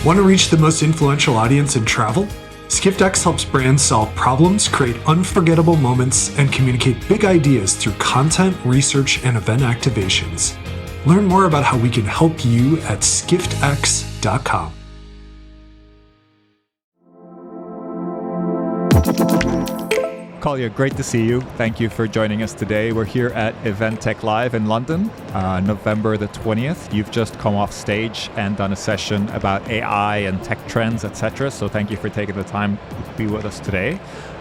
Want to reach the most influential audience in travel? SkiftX helps brands solve problems, create unforgettable moments, and communicate big ideas through content, research, and event activations. Learn more about how we can help you at skiftx.com. Collier, great to see you. Thank you for joining us today. We're here at Event Tech Live in London, November the 20th. You've just come off stage and done a session about AI and tech trends, etc. So thank you for taking the time to be with us today.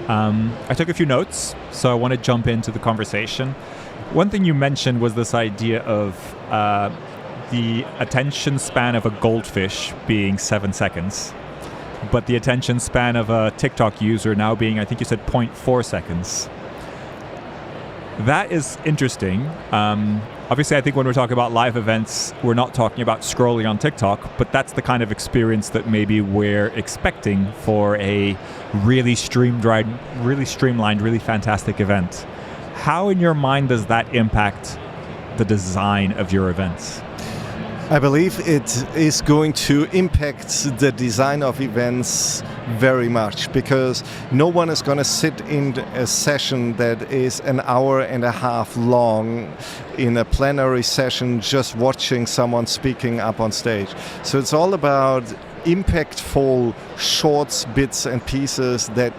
I took a few notes, so I want to jump into the conversation. One thing you mentioned was this idea of the attention span of a goldfish being 7 seconds. But the attention span of a TikTok user now being, I think you said 0.4 seconds. That is interesting. Obviously, I think when we're talking about live events, we're not talking about scrolling on TikTok, but that's the kind of experience that maybe we're expecting for a really streamlined, really fantastic event. How in your mind does that impact the design of your events? I believe it is going to impact the design of events very much, because no one is going to sit in a session that is an hour and a half long in a plenary session just watching someone speaking up on stage. So it's all about impactful shorts, bits and pieces that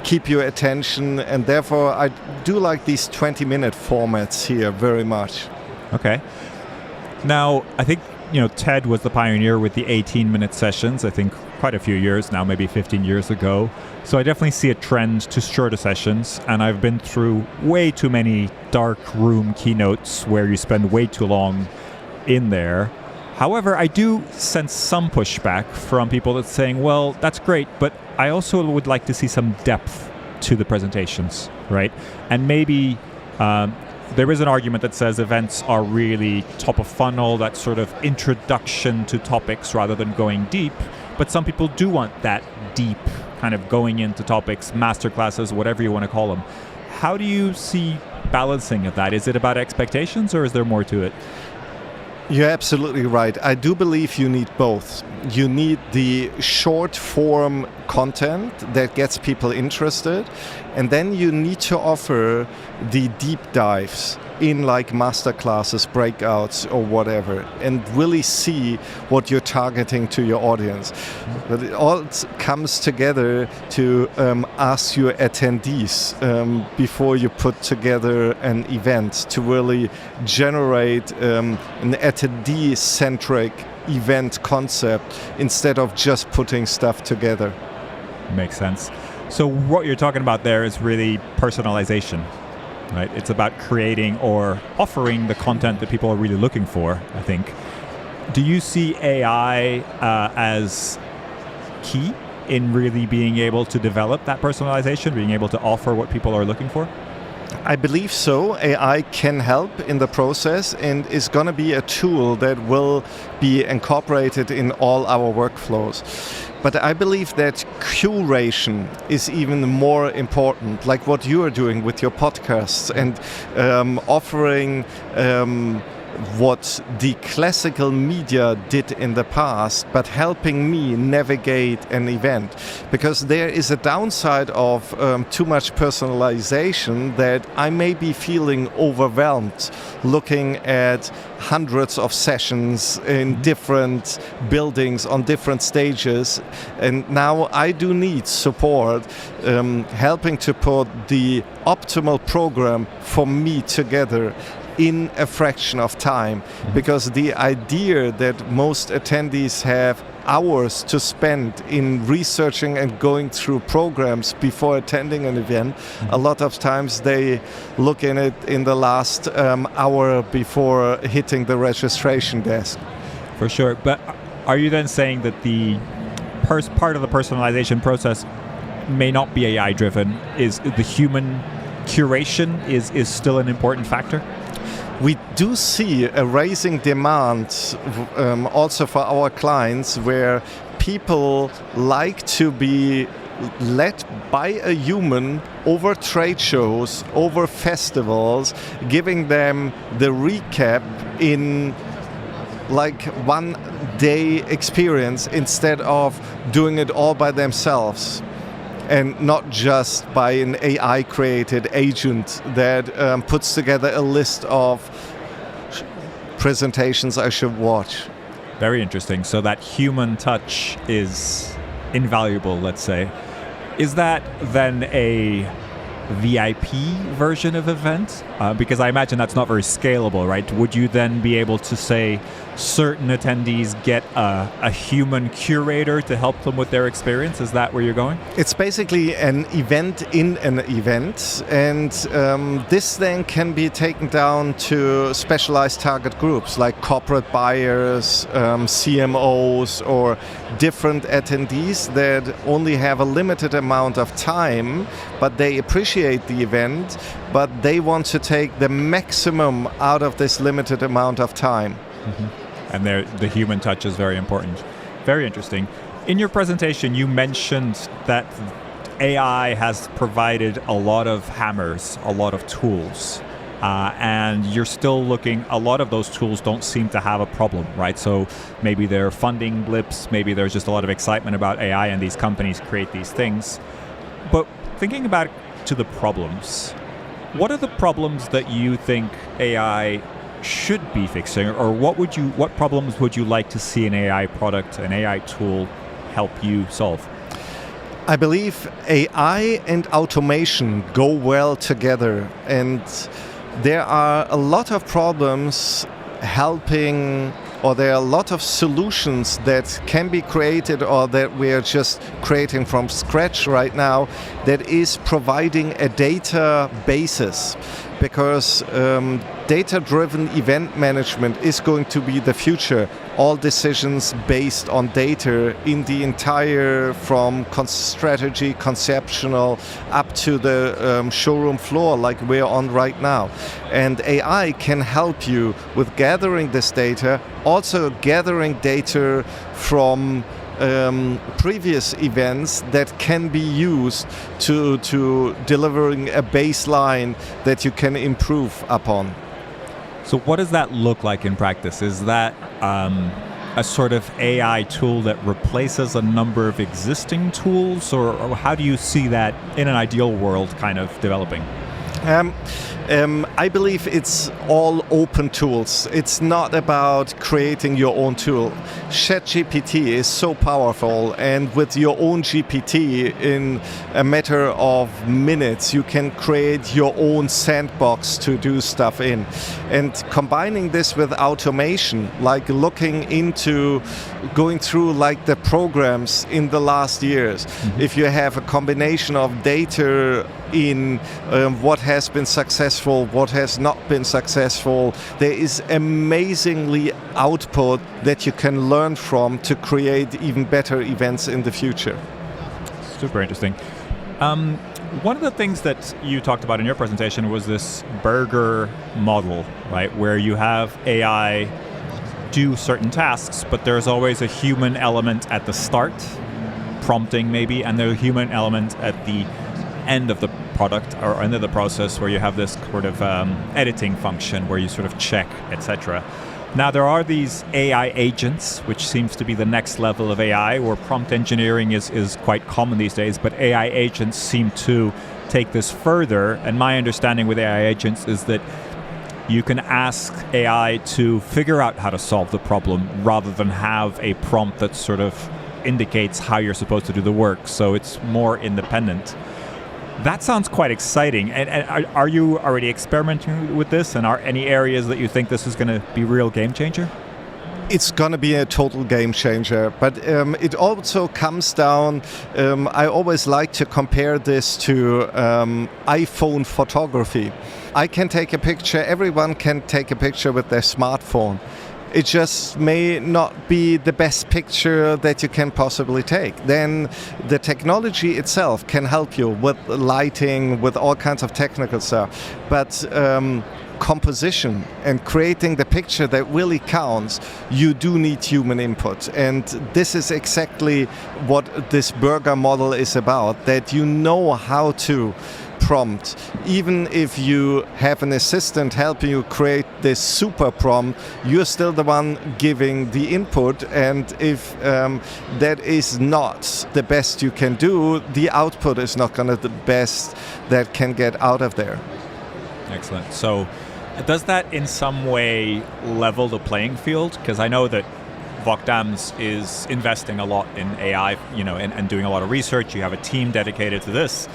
keep your attention, and therefore I do like these 20-minute formats here very much. Okay. Now, I think, TED was the pioneer with the 18-minute sessions, I think quite a few years now, maybe 15 years ago. So I definitely see a trend to shorter sessions, and I've been through way too many dark room keynotes where you spend way too long in there. However, I do sense some pushback from people that's saying, well, that's great, but I also would like to see some depth to the presentations, right? And maybe there is an argument that says events are really top of funnel, that sort of introduction to topics rather than going deep. But some people do want that deep kind of going into topics, masterclasses, whatever you want to call them. How do you see balancing of that? Is it about expectations or is there more to it? You're absolutely right. I do believe you need both. You need the short form content that gets people interested, and then you need to offer the deep dives in like masterclasses, breakouts or whatever, and really see what you're targeting to your audience. But it all comes together to ask your attendees before you put together an event to really generate an attendee-centric event concept instead of just putting stuff together. Makes sense. So what you're talking about there is really personalization, right? It's about creating or offering the content that people are really looking for, I think. Do you see AI as key in really being able to develop that personalization, being able to offer what people are looking for? I believe so. AI can help in the process and is going to be a tool that will be incorporated in all our workflows. But I believe that curation is even more important, like what you are doing with your podcasts and offering what the classical media did in the past, but helping me navigate an event. Because there is a downside of too much personalization that I may be feeling overwhelmed looking at hundreds of sessions in different buildings on different stages. And now I do need support helping to put the optimal program for me together in a fraction of time, because the idea that most attendees have hours to spend in researching and going through programs before attending an event, a lot of times they look in it in the last hour before hitting the registration desk. For sure. But are you then saying that the part of the personalization process may not be AI driven? Is the human curation is still an important factor? We do see a rising demand also for our clients, where people like to be led by a human over trade shows, over festivals, giving them the recap in like one day experience instead of doing it all by themselves. And not just by an AI-created agent that puts together a list of presentations I should watch. Very interesting. So that human touch is invaluable, let's say. Is that then a VIP version of event? Because I imagine that's not very scalable, right? Would you then be able to say certain attendees get a human curator to help them with their experience? Is that where you're going? It's basically an event in an event, and this then can be taken down to specialized target groups like corporate buyers, CMOs, or different attendees that only have a limited amount of time, but they appreciate the event, but they want to take the maximum out of this limited amount of time. Mm-hmm. And the human touch is very important. Very interesting. In your presentation, you mentioned that AI has provided a lot of hammers, a lot of tools, and you're still looking, a lot of those tools don't seem to have a problem, right? So maybe there are funding blips, maybe there's just a lot of excitement about AI and these companies create these things. But thinking about to the problems, what are the problems that you think AI should be fixing, or what problems would you like to see an AI product, an AI tool help you solve? I believe AI and automation go well together, and there are a lot of problems helping, or there are a lot of solutions that can be created or that we are just creating from scratch right now that is providing a data basis, because data-driven event management is going to be the future. All decisions based on data in the entire, from strategy, conceptual, up to the showroom floor like we're on right now. And AI can help you with gathering this data, also gathering data from previous events that can be used to delivering a baseline that you can improve upon. So what does that look like in practice? Is that a sort of AI tool that replaces a number of existing tools, or how do you see that in an ideal world kind of developing? I believe it's all open tools. It's not about creating your own tool. ChatGPT is so powerful, and with your own GPT, in a matter of minutes, you can create your own sandbox to do stuff in. And combining this with automation, like looking into going through like the programs in the last years, if you have a combination of data in what has been successful, what has not been successful, there is amazingly output that you can learn from to create even better events in the future. Super interesting. One of the things that you talked about in your presentation was this burger model, right? Where you have AI do certain tasks, but there's always a human element at the start, prompting maybe, and there's a human element at the end of the product or end of the process where you have this sort of editing function where you sort of check, etc. Now there are these AI agents, which seems to be the next level of AI, where prompt engineering is quite common these days, but AI agents seem to take this further. And my understanding with AI agents is that you can ask AI to figure out how to solve the problem rather than have a prompt that sort of indicates how you're supposed to do the work. So it's more independent. That sounds quite exciting. And are you already experimenting with this? And are any areas that you think this is going to be a real game changer? It's going to be a total game changer, but it also comes down, I always like to compare this to iPhone photography. I can take a picture, everyone can take a picture with their smartphone. It just may not be the best picture that you can possibly take. Then the technology itself can help you with lighting, with all kinds of technical stuff. But composition and creating the picture that really counts, you do need human input. And this is exactly what this burger model is about, that you know how to prompt. Even if you have an assistant helping you create this super prompt, you're still the one giving the input, and if that is not the best you can do, the output is not going to be the best that can get out of there. Excellent. So does that in some way level the playing field? Because I know that VOK DAMS is investing a lot in AI, and doing a lot of research. You have a team dedicated to this.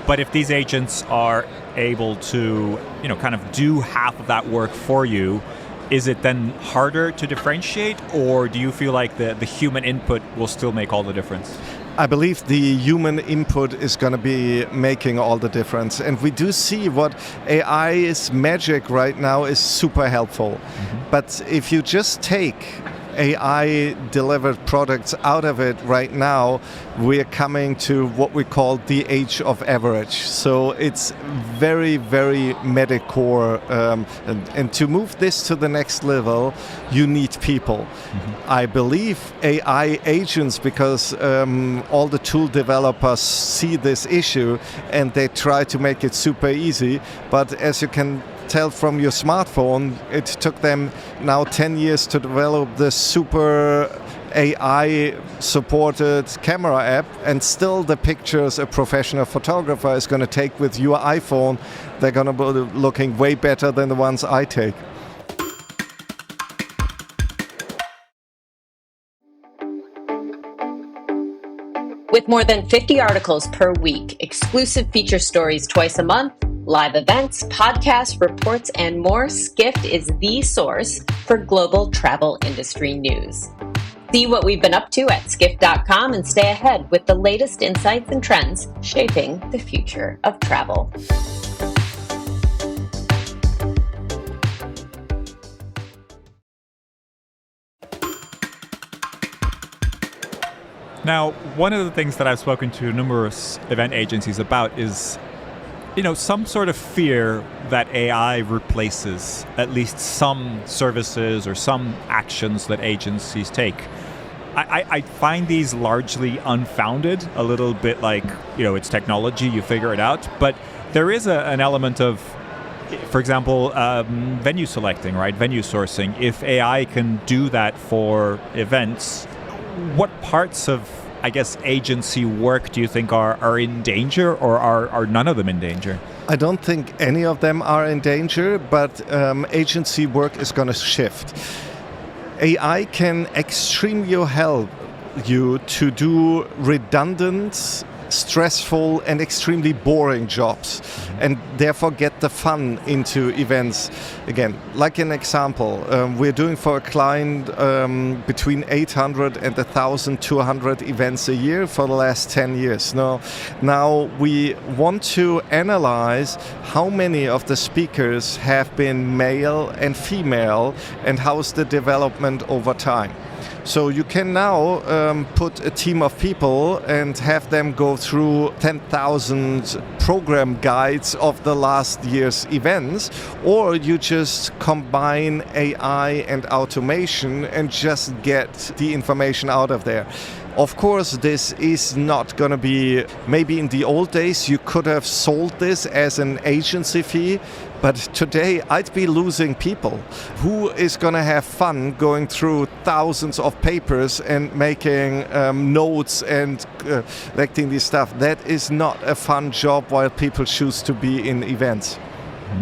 But if these agents are able to, kind of do half of that work for you, is it then harder to differentiate, or do you feel like the human input will still make all the difference? I believe the human input is going to be making all the difference. And we do see what AI's magic right now is super helpful. Mm-hmm. But if you just take AI-delivered products out of it right now, we're coming to what we call the age of average. So it's very, very metacore. And to move this to the next level, you need people. Mm-hmm. I believe AI agents, because all the tool developers see this issue and they try to make it super easy. But as you can tell from your smartphone, it took them now 10 years to develop this super AI-supported camera app, and still the pictures a professional photographer is going to take with your iPhone, they're going to be looking way better than the ones I take. With more than 50 articles per week, exclusive feature stories twice a month, live events, podcasts, reports, and more, Skift is the source for global travel industry news. See what we've been up to at skift.com and stay ahead with the latest insights and trends shaping the future of travel. Now, one of the things that I've spoken to numerous event agencies about is, some sort of fear that AI replaces at least some services or some actions that agencies take. I find these largely unfounded, a little bit like, it's technology, you figure it out. But there is an element of, for example, venue selecting, right? Venue sourcing. If AI can do that for events, what parts of, agency work do you think are in danger, or are none of them in danger? I don't think any of them are in danger, but agency work is going to shift. AI can extremely help you to do redundant, stressful, and extremely boring jobs, and therefore get the fun into events. Again, like an example, we're doing for a client between 800 and 1,200 events a year for the last 10 years. Now we want to analyze how many of the speakers have been male and female, and how's the development over time. So you can now put a team of people and have them go through 10,000 program guides of the last year's events, or you just combine AI and automation and just get the information out of there. Of course, this is not going to be, maybe in the old days you could have sold this as an agency fee, but today I'd be losing people. Who is going to have fun going through thousands of papers and making notes and collecting this stuff? That is not a fun job while people choose to be in events.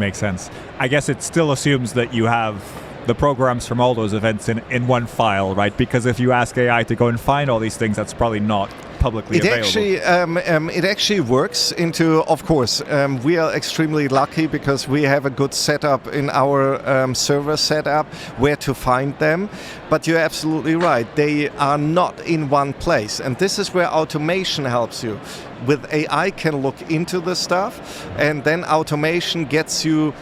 Makes sense. I guess it still assumes that you have the programs from all those events in one file, right? Because if you ask AI to go and find all these things, that's probably not publicly available. It actually works into, of course, we are extremely lucky because we have a good setup in our server setup where to find them. But you're absolutely right. They are not in one place. And this is where automation helps you. With AI can look into the stuff, and then automation gets you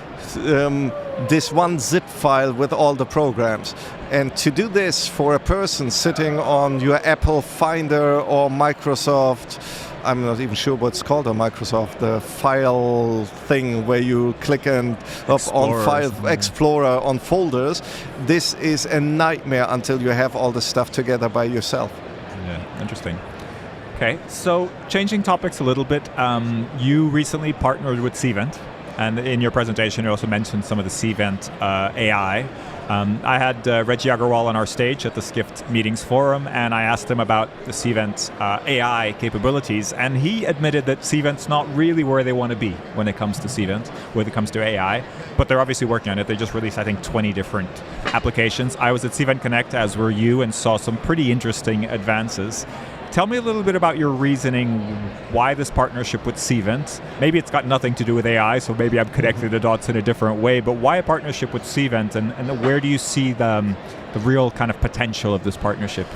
this one zip file with all the programs. And to do this for a person sitting on your Apple Finder or Microsoft, I'm not even sure what's called on Microsoft, the file thing where you click and on File Explorer on folders, this is a nightmare until you have all the stuff together by yourself. Yeah, interesting. Okay, so changing topics a little bit, you recently partnered with Cvent, and in your presentation you also mentioned some of the Cvent AI. I had Reggie Agarwal on our stage at the Skift Meetings Forum, and I asked him about the Cvent AI capabilities, and he admitted that Cvent's not really where they want to be when it comes to Cvent, when it comes to AI, but they're obviously working on it. They just released, I think, 20 different applications. I was at Cvent Connect, as were you, and saw some pretty interesting advances. Tell me a little bit about your reasoning, why this partnership with Cvent. Maybe it's got nothing to do with AI, so maybe I'm connecting the dots in a different way, but why a partnership with Cvent, and where do you see the real kind of potential of this partnership?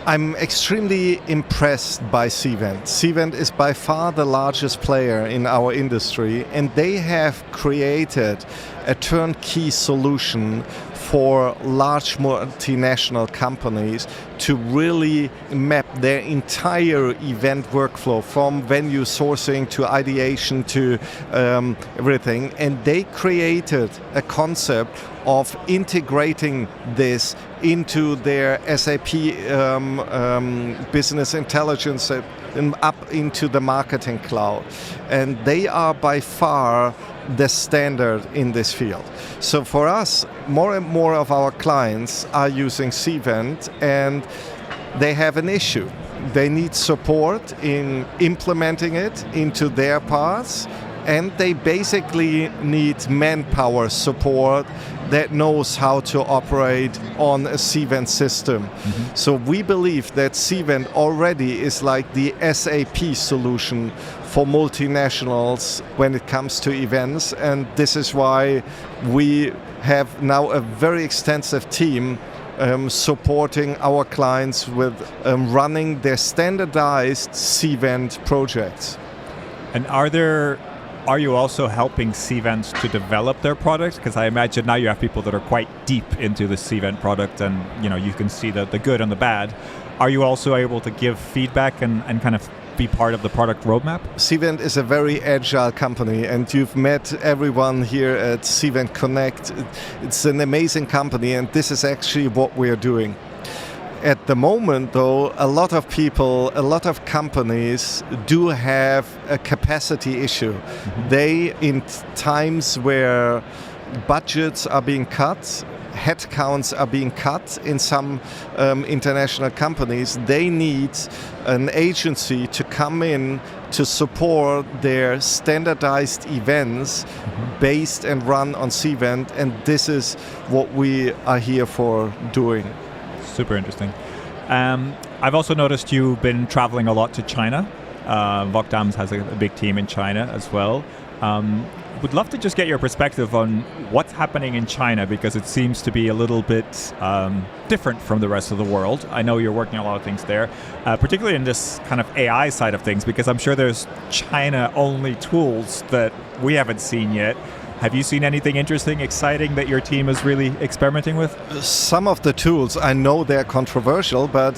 I'm extremely impressed by Cvent. Cvent is by far the largest player in our industry, and they have created a turnkey solution for large multinational companies to really map their entire event workflow, from venue sourcing to ideation to everything. And they created a concept of integrating this into their SAP business intelligence and up into the marketing cloud. And they are by far the standard in this field. So for us, more and more of our clients are using Cvent, and they have an issue. They need support in implementing it into their parts, and they basically need manpower support that knows how to operate on a Cvent system. Mm-hmm. So we believe that Cvent already is like the SAP solution for multinationals when it comes to events, and this is why we have now a very extensive team supporting our clients with running their standardized Cvent projects. And are you also helping Cvent to develop their products? Because I imagine now you have people that are quite deep into the Cvent product, and you can see the good and the bad. Are you also able to give feedback and kind of be part of the product roadmap? Cvent is a very agile company, and you've met everyone here at Cvent Connect. It's an amazing company, and this is actually what we're doing. At the moment, though, a lot of people, a lot of companies do have a capacity issue. Mm-hmm. They, in times where budgets are being cut, headcounts are being cut in some international companies, they need an agency to come in to support their standardized events based and run on Cvent, and this is what we are here for doing. Super interesting. I've also noticed you've been traveling a lot to China. VOK DAMS has a big team in China as well. Would love to just get your perspective on what's happening in China, because it seems to be a little bit different from the rest of the world. I know you're working on a lot of things there, particularly in this kind of AI side of things, because I'm sure there's China-only tools that we haven't seen yet. Have you seen anything interesting, exciting that your team is really experimenting with? Some of the tools, I know they're controversial, but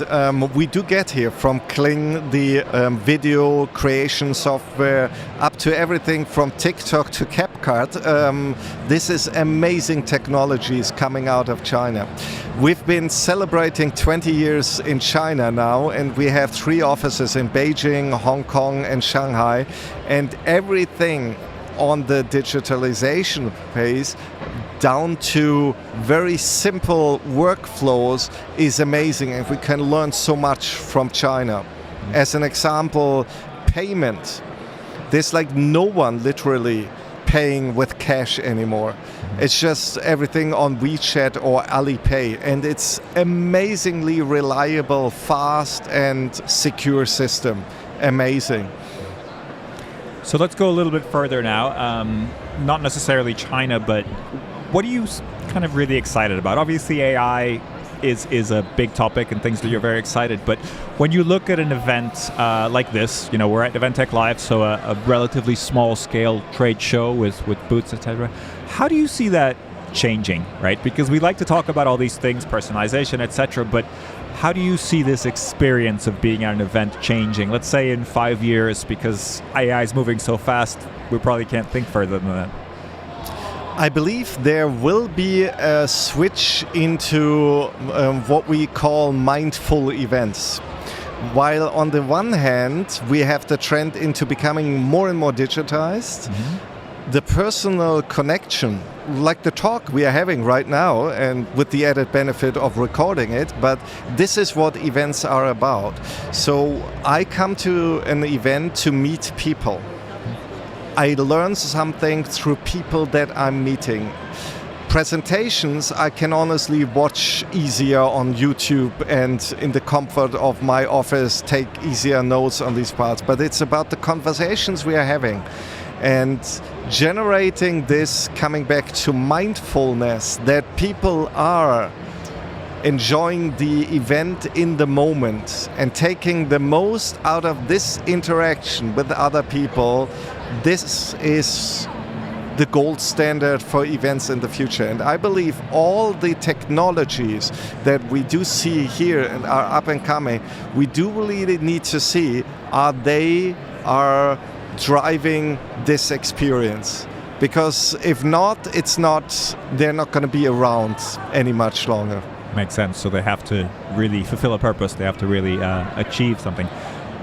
we do get here from Kling, the video creation software, up to everything from TikTok to CapCut. This is amazing technologies coming out of China. We've been celebrating 20 years in China now, and we have 3 offices in Beijing, Hong Kong, and Shanghai, and everything on the digitalization phase down to very simple workflows is amazing, and we can learn so much from China. As an example, payment. There's like no one literally paying with cash anymore. It's just everything on WeChat or Alipay, and it's amazingly reliable, fast, and secure system. Amazing. So let's go a little bit further now. Not necessarily China, but what are you kind of really excited about? Obviously, AI is a big topic and things that you're very excited. But when you look at an event like this, we're at Event Tech Live, so a relatively small scale trade show with booths, etc. How do you see that changing, right? Because we like to talk about all these things, personalization, etc. But how do you see this experience of being at an event changing? Let's say in 5 years, because AI is moving so fast, we probably can't think further than that. I believe there will be a switch into what we call mindful events, While on the one hand, we have the trend into becoming more and more digitized, the personal connection, like the talk we are having right now, and with the added benefit of recording it, but this is what events are about. So I come to an event to meet people. I learn something through people that I'm meeting. Presentations I can honestly watch easier on YouTube and in the comfort of my office take easier notes on these parts, but it's about the conversations we are having. And generating this, coming back to mindfulness, that people are enjoying the event in the moment and taking the most out of this interaction with other people. This is the gold standard for events in the future. And I believe all the technologies that we do see here and are up and coming, we do really need to see they are driving this experience, because if not, they're not going to be around any much longer. Makes sense. So they have to really fulfill a purpose. They have to really achieve something.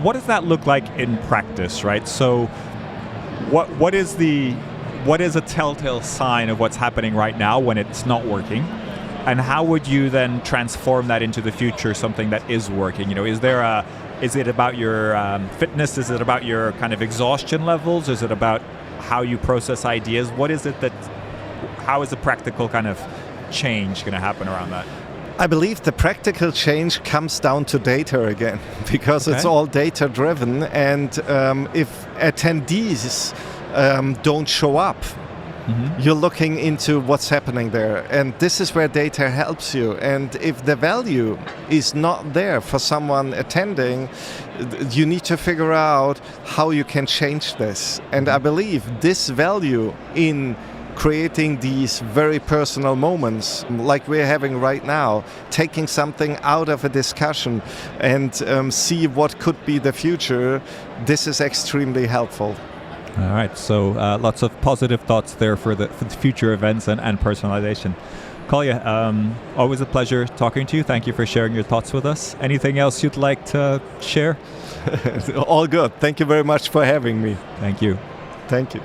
What does that look like in practice, right? So what is a telltale sign of what's happening right now when it's not working? And how would you then transform that into the future, something that is working? Is it about your fitness? Is it about your kind of exhaustion levels? Is it about how you process ideas? How is the practical kind of change going to happen around that? I believe the practical change comes down to data again, because it's all data driven. And if attendees don't show up, you're looking into what's happening there, and this is where data helps you. And if the value is not there for someone attending, you need to figure out how you can change this. And I believe this value in creating these very personal moments like we're having right now, taking something out of a discussion and see what could be the future, this is extremely helpful. All right, so lots of positive thoughts there for the future events and personalization. Kolja, always a pleasure talking to you. Thank you for sharing your thoughts with us. Anything else you'd like to share? All good. Thank you very much for having me. Thank you. Thank you.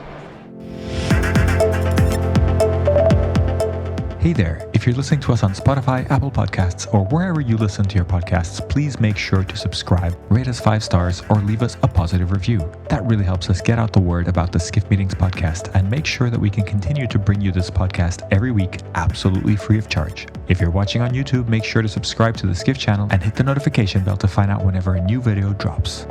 Hey there, if you're listening to us on Spotify, Apple Podcasts, or wherever you listen to your podcasts, please make sure to subscribe, rate us 5 stars, or leave us a positive review. That really helps us get out the word about the Skift Meetings podcast and make sure that we can continue to bring you this podcast every week absolutely free of charge. If you're watching on YouTube, make sure to subscribe to the Skift channel and hit the notification bell to find out whenever a new video drops.